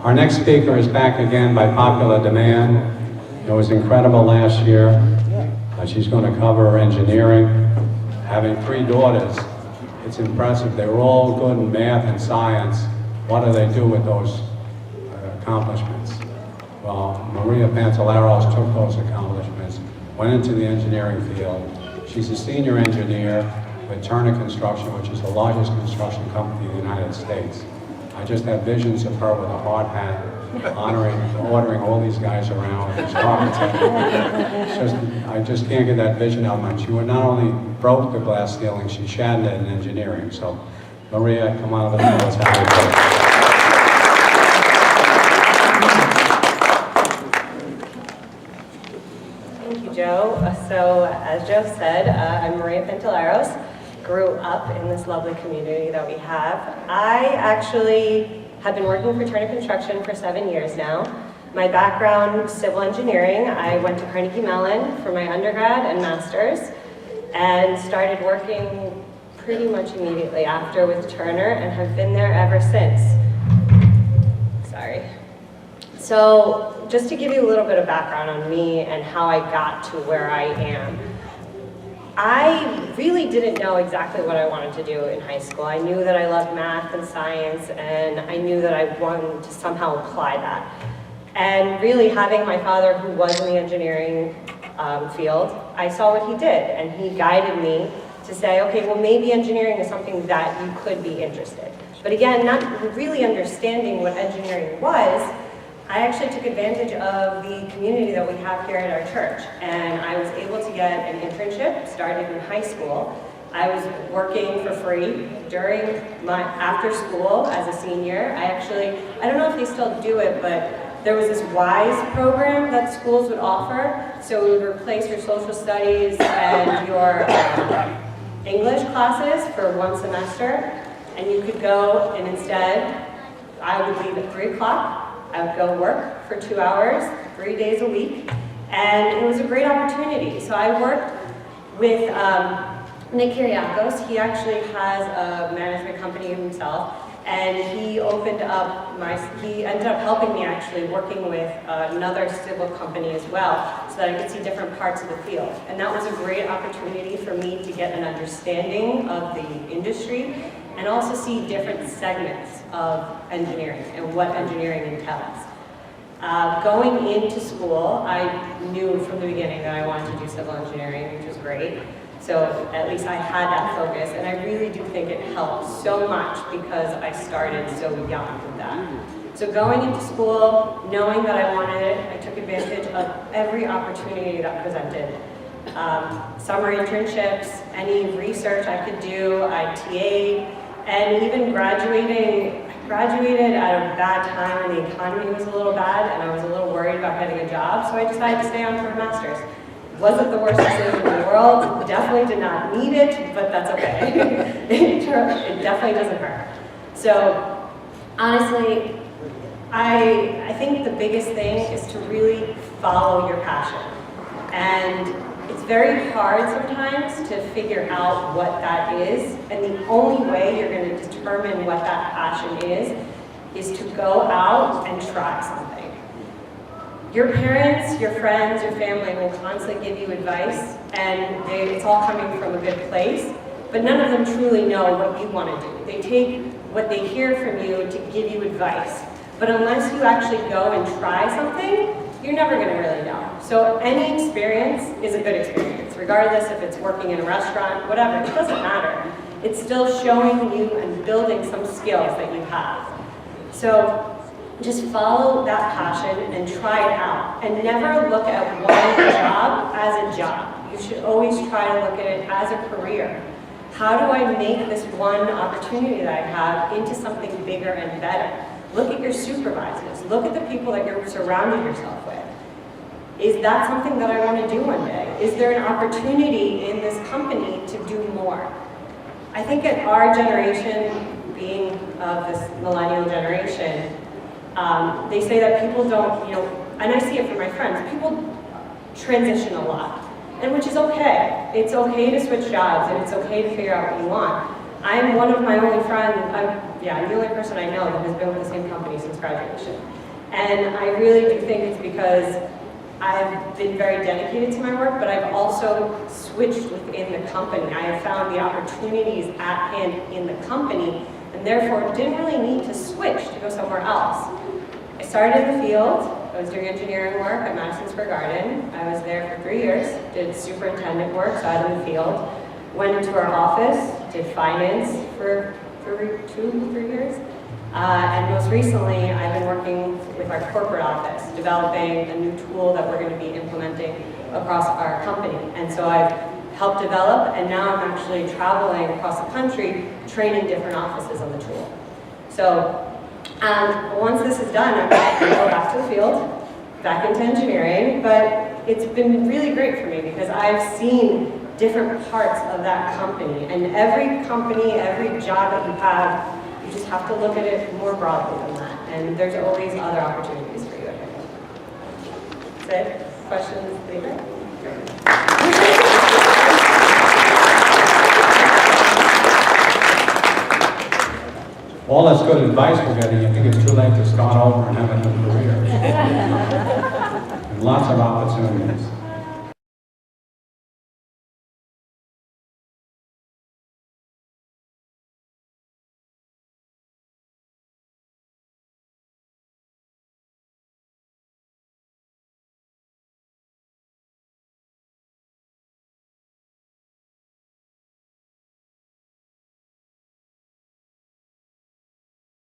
Our next speaker is back again by popular demand. It was incredible last year. She's going to cover engineering. Having 3 daughters, it's impressive. They were all good in math and science. What do they do with those accomplishments? Well, Maria Pantaleros took those accomplishments, went into the engineering field. She's a senior engineer with Turner Construction, which is the largest construction company in the United States. I just have visions of her with a hard hat, ordering all these guys around with these carpets. I just can't get that vision out of my mind. She not only broke the glass ceiling, she shattered it in engineering. So, Maria, come on over and tell us how you do it. Thank you, Joe. So, as Joe said, I'm Maria Pantaleros. Grew up in this lovely community that we have. I actually have been working for Turner Construction for 7 years now. My background, civil engineering. I went to Carnegie Mellon for my undergrad and master's and started working pretty much immediately after with Turner and have been there ever since. Sorry. So just to give you a little bit of background on me and how I got to where I am. I really didn't know exactly what I wanted to do in high school. I knew that I loved math and science, and I knew that I wanted to somehow apply that. And really having my father, who was in the engineering field, I saw what he did, and he guided me to say, okay, well maybe engineering is something that you could be interested. But again, not really understanding what engineering was, I actually took advantage of the community that we have here at our church, and I was able to get an internship, started in high school. I was working for free during my after school as a senior. I don't know if they still do it, but there was this WISE program that schools would offer, so it would replace your social studies and your English classes for 1 semester, and you could go and instead, I would leave at 3 o'clock. I would go work for 2 hours, 3 days a week, and it was a great opportunity. So I worked with Nick Kyriakos. He actually has a management company himself, and he ended up helping me actually working with another civil company as well, so that I could see different parts of the field. And that was a great opportunity for me to get an understanding of the industry and also see different segments of engineering and what engineering entails. Going into school, I knew from the beginning that I wanted to do civil engineering, which was great. So at least I had that focus, and I really do think it helped so much because I started so young with that. So going into school, knowing that I wanted it, I took advantage of every opportunity that presented. Summer internships, any research I could do, I TA'd, and even graduated at a bad time when the economy was a little bad and I was a little worried about getting a job, so I decided to stay on for a master's. Wasn't the worst decision in the world, definitely did not need it, but that's okay. It definitely doesn't hurt. So honestly, I think the biggest thing is to really follow your passion. And it's very hard sometimes to figure out what that is, and the only way you're going to determine what that passion is to go out and try something. Your parents, your friends, your family will constantly give you advice, and it's all coming from a good place, but none of them truly know what you want to do. They take what they hear from you to give you advice, but unless you actually go and try something, you're never going to really know. So any experience is a good experience, regardless if it's working in a restaurant, whatever, it doesn't matter. It's still showing you and building some skills that you have. So just follow that passion and try it out. And never look at one job as a job. You should always try to look at it as a career. How do I make this one opportunity that I have into something bigger and better? Look at your supervisors. Look at the people that you're surrounding yourself with. Is that something that I want to do one day? Is there an opportunity in this company to do more? I think at our generation, being of this millennial generation, they say that people don't, and I see it from my friends, people transition a lot, and which is okay. It's okay to switch jobs, and it's okay to figure out what you want. I'm one of my only friends, I'm the only person I know that has been with the same company since graduation. And I really do think it's because I've been very dedicated to my work, but I've also switched within the company. I have found the opportunities at hand in the company, and therefore didn't really need to switch to go somewhere else. I started in the field. I was doing engineering work at Madison Square Garden. I was there for 3 years, did superintendent work, so out in the field. Went into our office, did finance for 2-3 years. And most recently, I've been working with our corporate office, developing a new tool that we're going to be implementing across our company. And so I've helped develop, and now I'm actually traveling across the country, training different offices on the tool. So once this is done, I'm going to go back to the field, back into engineering, but it's been really great for me because I've seen different parts of that company. And every company, every job that you have, you just have to look at it more broadly than that. And there's always other opportunities for you, I think. That's it? Questions later? All that's good advice we're getting. I think it's too late to start over and have a new career. And lots of opportunities.